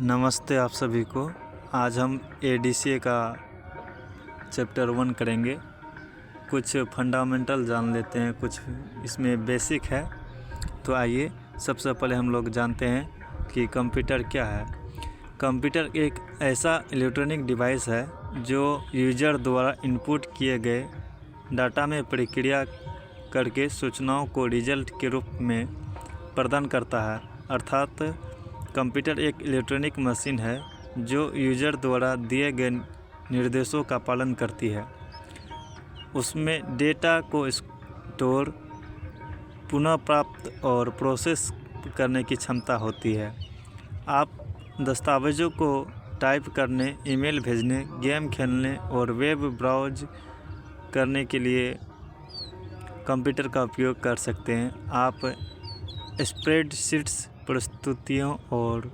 नमस्ते आप सभी को। आज हम एडीसीए का चैप्टर 1 करेंगे। कुछ फंडामेंटल जान लेते हैं, कुछ इसमें बेसिक है। तो आइए सबसे पहले हम लोग जानते हैं कि कंप्यूटर क्या है। कंप्यूटर एक ऐसा इलेक्ट्रॉनिक डिवाइस है जो यूजर द्वारा इनपुट किए गए डाटा में प्रक्रिया करके सूचनाओं को रिजल्ट के रूप में प्रदान करता है। अर्थात कंप्यूटर एक इलेक्ट्रॉनिक मशीन है जो यूजर द्वारा दिए गए निर्देशों का पालन करती है। उसमें डेटा को स्टोर, पुनः प्राप्त और प्रोसेस करने की क्षमता होती है। आप दस्तावेज़ों को टाइप करने, ईमेल भेजने, गेम खेलने और वेब ब्राउज करने के लिए कंप्यूटर का उपयोग कर सकते हैं। आप स्प्रेडशीट्स, प्रस्तुतियों और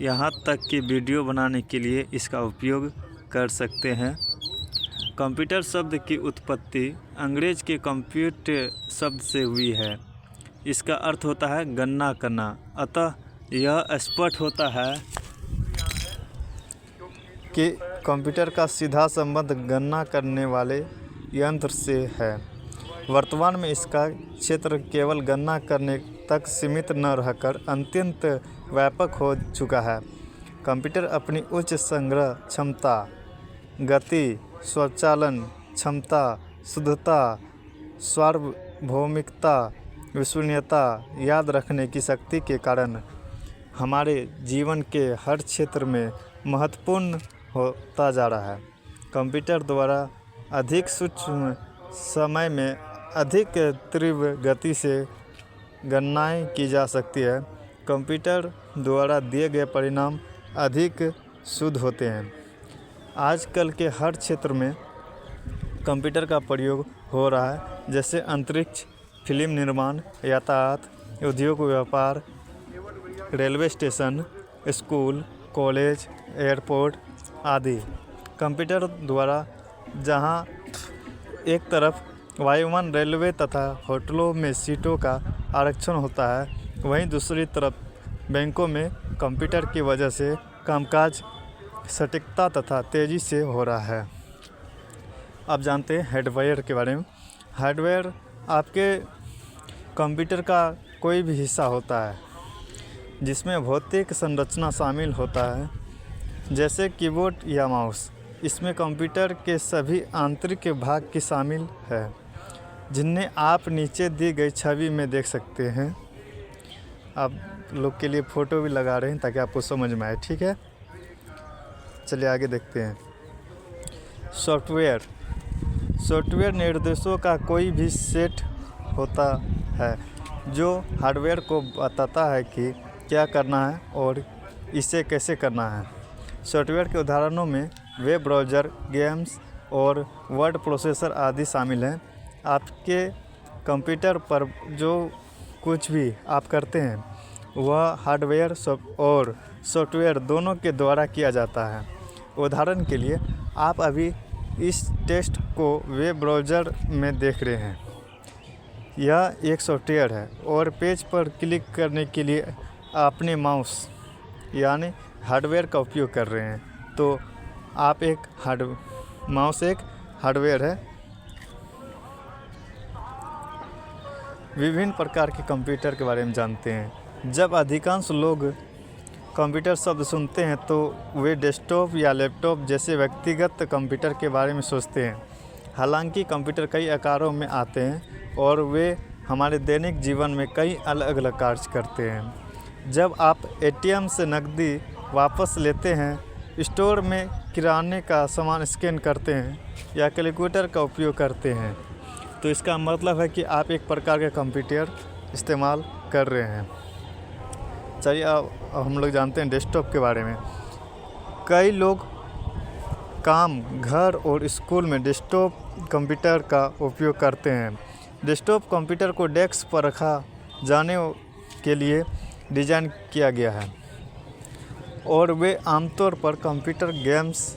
यहाँ तक कि वीडियो बनाने के लिए इसका उपयोग कर सकते हैं। कंप्यूटर शब्द की उत्पत्ति अंग्रेज़ के कंप्यूट शब्द से हुई है। इसका अर्थ होता है गणना करना। अतः यह स्पष्ट होता है कि कंप्यूटर का सीधा संबंध गणना करने वाले यंत्र से है। वर्तमान में इसका क्षेत्र केवल गणना करने तक सीमित न रहकर अत्यंत व्यापक हो चुका है। कंप्यूटर अपनी उच्च संग्रह क्षमता, गति, स्वचालन क्षमता, शुद्धता, सार्वभौमिकता, विश्वसनीयता, याद रखने की शक्ति के कारण हमारे जीवन के हर क्षेत्र में महत्वपूर्ण होता जा रहा है। कंप्यूटर द्वारा अधिक सूक्ष्म समय में अधिक तीव्र गति से गणनाएं की जा सकती है। कंप्यूटर द्वारा दिए गए परिणाम अधिक शुद्ध होते हैं। आजकल के हर क्षेत्र में कंप्यूटर का प्रयोग हो रहा है, जैसे अंतरिक्ष, फिल्म निर्माण, यातायात, उद्योग, व्यापार, railway station, school, college, airport आदि। कंप्यूटर द्वारा जहां एक तरफ वायुयान, रेलवे तथा होटलों में सीटों का आरक्षण होता है, वहीं दूसरी तरफ बैंकों में कंप्यूटर की वजह से कामकाज सटीकता तथा तेज़ी से हो रहा है। अब जानते हैं हार्डवेयर के बारे में। हार्डवेयर आपके कंप्यूटर का कोई भी हिस्सा होता है जिसमें भौतिक संरचना शामिल होता है, जैसे कीबोर्ड या माउस। इसमें कंप्यूटर के सभी आंतरिक भाग की शामिल है, जिन्हें आप नीचे दी गई छवि में देख सकते हैं। आप लोग के लिए फ़ोटो भी लगा रहे हैं ताकि आपको समझ में आए, ठीक है। चलिए आगे देखते हैं। सॉफ्टवेयर निर्देशों का कोई भी सेट होता है जो हार्डवेयर को बताता है कि क्या करना है और इसे कैसे करना है। सॉफ्टवेयर के उदाहरणों में वेब ब्राउज़र, गेम्स और वर्ड प्रोसेसर आदि शामिल हैं। आपके कंप्यूटर पर जो कुछ भी आप करते हैं वह हार्डवेयर और सॉफ्टवेयर दोनों के द्वारा किया जाता है। उदाहरण के लिए आप अभी इस टेक्स्ट को वेब ब्राउज़र में देख रहे हैं। यह एक सॉफ्टवेयर है और पेज पर क्लिक करने के लिए अपने माउस यानी हार्डवेयर का उपयोग कर रहे हैं। तो आप माउस एक हार्डवेयर है। विभिन्न प्रकार के कंप्यूटर के बारे में जानते हैं। जब अधिकांश लोग कंप्यूटर शब्द सुनते हैं तो वे डेस्कटॉप या लैपटॉप जैसे व्यक्तिगत कंप्यूटर के बारे में सोचते हैं। हालांकि कंप्यूटर कई आकारों में आते हैं और वे हमारे दैनिक जीवन में कई अलग अलग कार्य करते हैं। जब आप एटीएम से नकदी वापस लेते हैं, स्टोर में किराने का सामान स्कैन करते हैं या कैलकुलेटर का उपयोग करते हैं, तो इसका मतलब है कि आप एक प्रकार का कंप्यूटर इस्तेमाल कर रहे हैं। चलिए अब हम लोग जानते हैं डेस्कटॉप के बारे में। कई लोग काम, घर और स्कूल में डेस्कटॉप कंप्यूटर का उपयोग करते हैं। डेस्कटॉप कंप्यूटर को डेस्क पर रखा जाने के लिए डिज़ाइन किया गया है और वे आमतौर पर कंप्यूटर, गेम्स,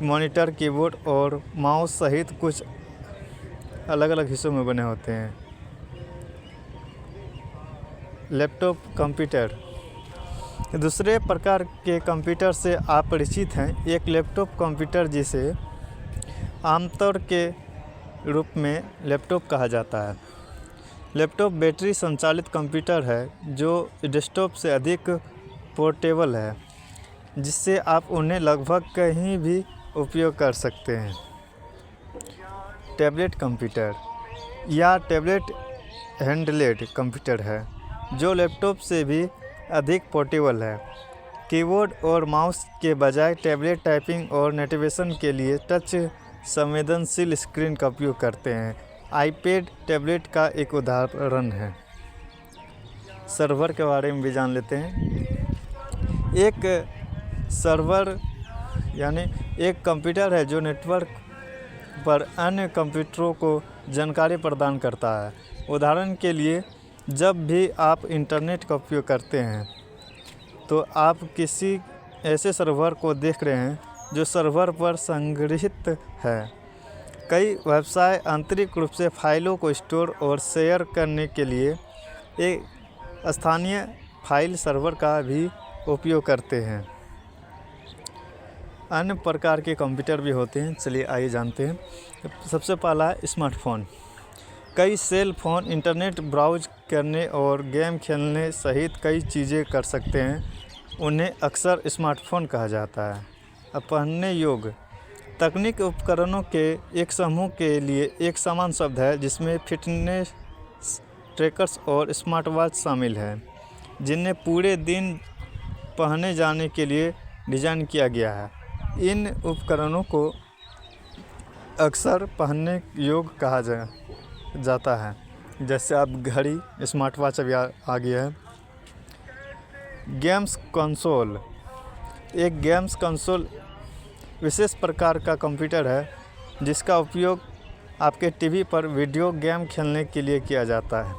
मॉनिटर, कीबोर्ड और माउस सहित कुछ अलग अलग हिस्सों में बने होते हैं। लैपटॉप कंप्यूटर दूसरे प्रकार के कंप्यूटर से आप परिचित हैं। एक लैपटॉप कंप्यूटर, जिसे आमतौर के रूप में लैपटॉप कहा जाता है। लैपटॉप बैटरी संचालित कंप्यूटर है जो डेस्कटॉप से अधिक पोर्टेबल है, जिससे आप उन्हें लगभग कहीं भी उपयोग कर सकते हैं। टैबलेट कंप्यूटर या टैबलेट हैंडलेड कंप्यूटर है, जो लैपटॉप से भी अधिक पोर्टेबल है। कीबोर्ड और माउस के बजाय टैबलेट टाइपिंग और नेविगेशन के लिए टच संवेदनशील स्क्रीन का उपयोग करते हैं। आईपैड टैबलेट का एक उदाहरण है। सर्वर के बारे में भी जान लेते हैं। एक सर्वर यानी एक कंप्यूटर है जो नेटवर्क पर अन्य कंप्यूटरों को जानकारी प्रदान करता है। उदाहरण के लिए, जब भी आप इंटरनेट का उपयोग करते हैं तो आप किसी ऐसे सर्वर को देख रहे हैं जो सर्वर पर संग्रहित है। कई व्यवसाय आंतरिक रूप से फाइलों को स्टोर और शेयर करने के लिए एक स्थानीय फाइल सर्वर का भी उपयोग करते हैं। अन्य प्रकार के कंप्यूटर भी होते हैं, चलिए आइए जानते हैं। सबसे पहला है स्मार्टफोन। कई सेल फोन इंटरनेट ब्राउज करने और गेम खेलने सहित कई चीज़ें कर सकते हैं। उन्हें अक्सर स्मार्टफोन कहा जाता है। पहनने योग्य तकनीक उपकरणों के एक समूह के लिए एक समान शब्द है, जिसमें फिटनेस ट्रैकर्स और स्मार्ट वॉच शामिल हैं, जिन्हें पूरे दिन पहने जाने के लिए डिज़ाइन किया गया है। इन उपकरणों को अक्सर पहनने योग्य कहा जाता है, जैसे आप घड़ी, स्मार्ट वॉच अभी आ गया है। Games console. एक गेम्स कंसोल विशेष प्रकार का कंप्यूटर है जिसका उपयोग आपके टीवी पर वीडियो गेम खेलने के लिए किया जाता है।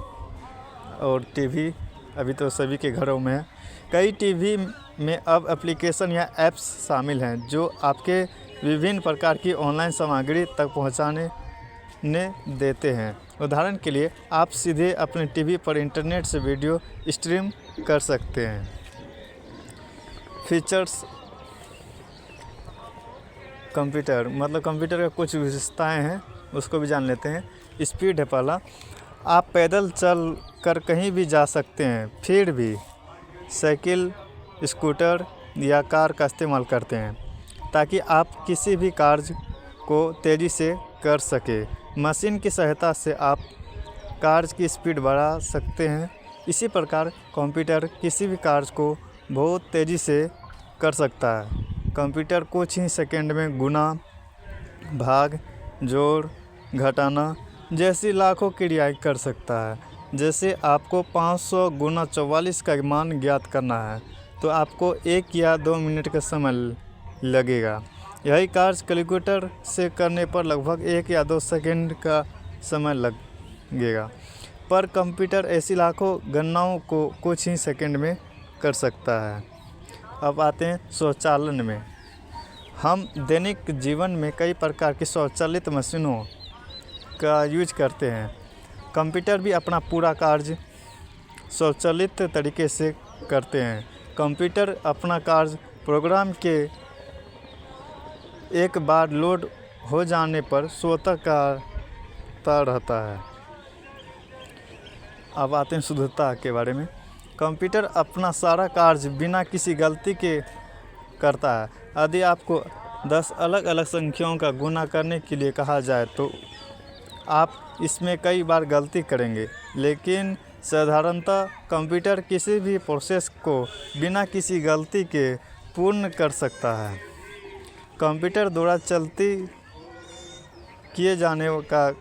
और टीवी अभी तो सभी के घरों में है। कई टीवी में अब एप्लीकेशन या ऐप्स शामिल हैं जो आपके विभिन्न प्रकार की ऑनलाइन सामग्री तक पहुंचाने देते हैं। उदाहरण के लिए, आप सीधे अपने टीवी पर इंटरनेट से वीडियो स्ट्रीम कर सकते हैं। फीचर्स कंप्यूटर, मतलब कंप्यूटर का कुछ विशेषताएं हैं, उसको भी जान लेते हैं। स्पीड है पहला। आप पैदल चल कर कहीं भी जा सकते हैं, फिर भी साइकिल, स्कूटर या कार का इस्तेमाल करते हैं ताकि आप किसी भी कार्य को तेज़ी से कर सके। मशीन की सहायता से आप कार्य की स्पीड बढ़ा सकते हैं। इसी प्रकार कंप्यूटर किसी भी कार्य को बहुत तेज़ी से कर सकता है। कंप्यूटर कुछ ही सेकंड में गुणा, भाग, जोड़, घटाना जैसी लाखों क्रियाएं कर सकता है। जैसे आपको 500 गुना 44 का मान ज्ञात करना है तो आपको 1 या 2 मिनट का समय लगेगा। यही कार्य कैलकुलेटर से करने पर लगभग 1 या 2 सेकंड का समय लगेगा, पर कंप्यूटर ऐसी लाखों गणनाओं को कुछ ही सेकंड में कर सकता है। अब आते हैं स्वचालन में। हम दैनिक जीवन में कई प्रकार की स्वचालित मशीनों का यूज करते हैं। कंप्यूटर भी अपना पूरा कार्य स्वचालित तरीके से करते हैं। कंप्यूटर अपना कार्य प्रोग्राम के एक बार लोड हो जाने पर स्वतः करता रहता है। अब आते हैं शुद्धता के बारे में। कंप्यूटर अपना सारा कार्य बिना किसी गलती के करता है। यदि आपको 10 अलग अलग संख्याओं का गुणा करने के लिए कहा जाए तो आप इसमें कई बार गलती करेंगे, लेकिन साधारणतः कंप्यूटर किसी भी प्रोसेस को बिना किसी गलती के पूर्ण कर सकता है। कंप्यूटर द्वारा चलती किए जाने का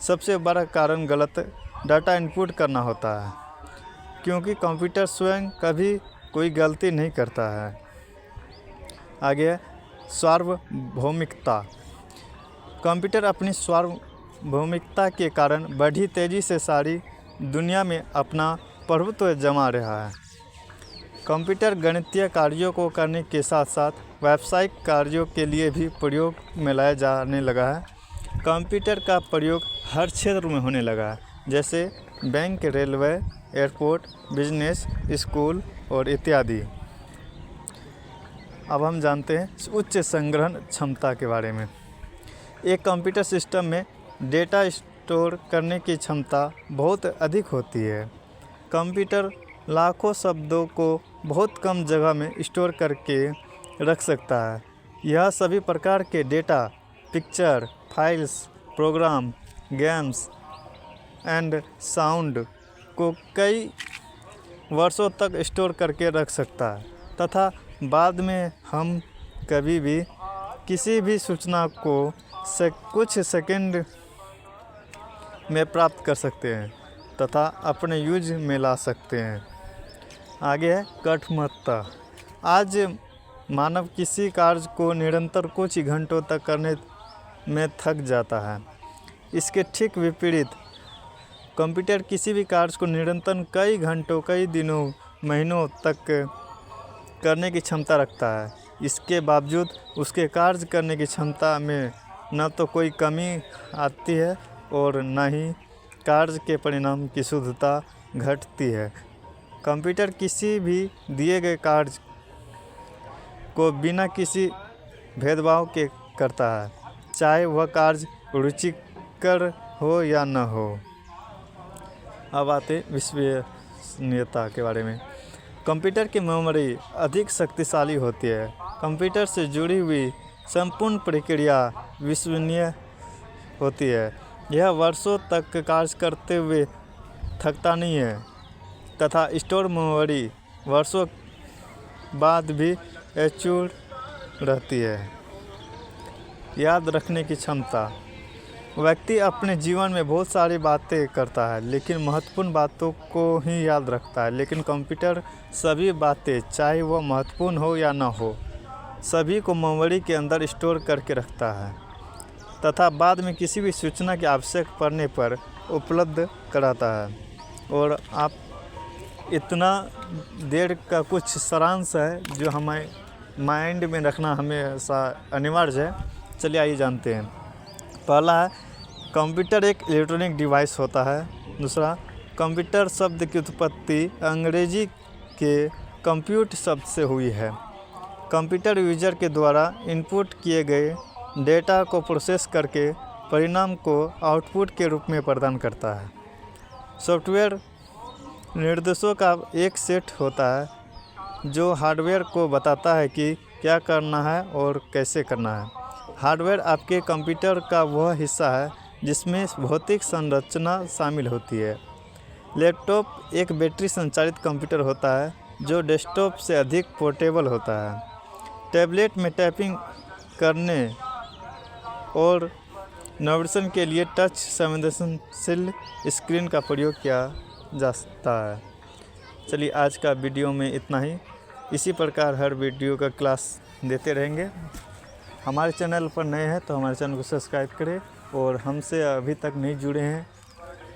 सबसे बड़ा कारण गलत डाटा इनपुट करना होता है, क्योंकि कंप्यूटर स्वयं कभी कोई गलती नहीं करता है। आगे सार्वभौमिकता। कंप्यूटर अपनी सार्वभौमिकता के कारण बड़ी तेज़ी से सारी दुनिया में अपना प्रभुत्व जमा रहा है। कंप्यूटर गणितीय कार्यों को करने के साथ साथ व्यावसायिक कार्यों के लिए भी प्रयोग में लाया जाने लगा है। कंप्यूटर का प्रयोग हर क्षेत्र में होने लगा है, जैसे bank, railway, airport, business, school और इत्यादि। अब हम जानते हैं उच्च संग्रहण क्षमता के बारे में। एक कंप्यूटर सिस्टम में डेटा स्टोर करने की क्षमता बहुत अधिक होती है। कंप्यूटर लाखों शब्दों को बहुत कम जगह में स्टोर करके रख सकता है। यह सभी प्रकार के data, picture, files, program, games and sound को कई वर्षों तक स्टोर करके रख सकता है तथा बाद में हम कभी भी किसी भी सूचना को कुछ सेकंड में प्राप्त कर सकते हैं तथा अपने यूज में ला सकते हैं। आगे है कठमत्ता। आज मानव किसी कार्य को निरंतर कुछ ही घंटों तक करने में थक जाता है। इसके ठीक विपरीत कंप्यूटर किसी भी कार्य को निरंतर कई घंटों, कई दिनों, महीनों तक करने की क्षमता रखता है। इसके बावजूद उसके कार्य करने की क्षमता में न तो कोई कमी आती है और न ही कार्य के परिणाम की शुद्धता घटती है। कंप्यूटर किसी भी दिए गए कार्य को बिना किसी भेदभाव के करता है, चाहे वह कार्य रुचिकर हो या न हो। अब आते विश्वसनीयता के बारे में। कंप्यूटर की मेमोरी अधिक शक्तिशाली होती है। कंप्यूटर से जुड़ी हुई संपूर्ण प्रक्रिया विश्वसनीय होती है। यह वर्षों तक कार्य करते हुए थकता नहीं है तथा स्टोर मेमोरी वर्षों बाद भी अचूक रहती है। याद रखने की क्षमता। व्यक्ति अपने जीवन में बहुत सारी बातें करता है लेकिन महत्वपूर्ण बातों को ही याद रखता है, लेकिन कंप्यूटर सभी बातें, चाहे वह महत्वपूर्ण हो या ना हो, सभी को मेमोरी के अंदर स्टोर करके रखता है तथा बाद में किसी भी सूचना की आवश्यकता पड़ने पर उपलब्ध कराता है। और आप इतना देर का कुछ सारांश है जो हमें माइंड में रखना हमेशा अनिवार्य है। चलिए आइए जानते हैं। पहला है कंप्यूटर एक इलेक्ट्रॉनिक डिवाइस होता है। दूसरा, कंप्यूटर शब्द की उत्पत्ति अंग्रेजी के कंप्यूट शब्द से हुई है। कंप्यूटर यूजर के द्वारा इनपुट किए गए डेटा को प्रोसेस करके परिणाम को आउटपुट के रूप में प्रदान करता है। सॉफ्टवेयर निर्देशों का एक सेट होता है जो हार्डवेयर को बताता है कि क्या करना है और कैसे करना है। हार्डवेयर आपके कंप्यूटर का वह हिस्सा है जिसमें भौतिक संरचना शामिल होती है। लैपटॉप एक बैटरी संचालित कंप्यूटर होता है जो डेस्कटॉप से अधिक पोर्टेबल होता है। टैबलेट में टाइपिंग करने और नेविगेशन के लिए टच संवेदनशील स्क्रीन का प्रयोग किया जा सकता है। चलिए आज का वीडियो में इतना ही। इसी प्रकार हर वीडियो का क्लास देते रहेंगे। हमारे चैनल पर नए हैं तो हमारे चैनल को सब्सक्राइब करें और हमसे अभी तक नहीं जुड़े हैं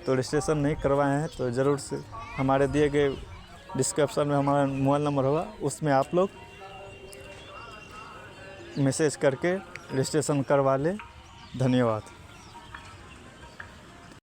तो रजिस्ट्रेशन नहीं करवाए हैं तो ज़रूर से हमारे दिए गए डिस्क्रिप्शन में हमारा मोबाइल नंबर होगा, उसमें आप लोग मैसेज करके रजिस्ट्रेशन करवा लें। धन्यवाद।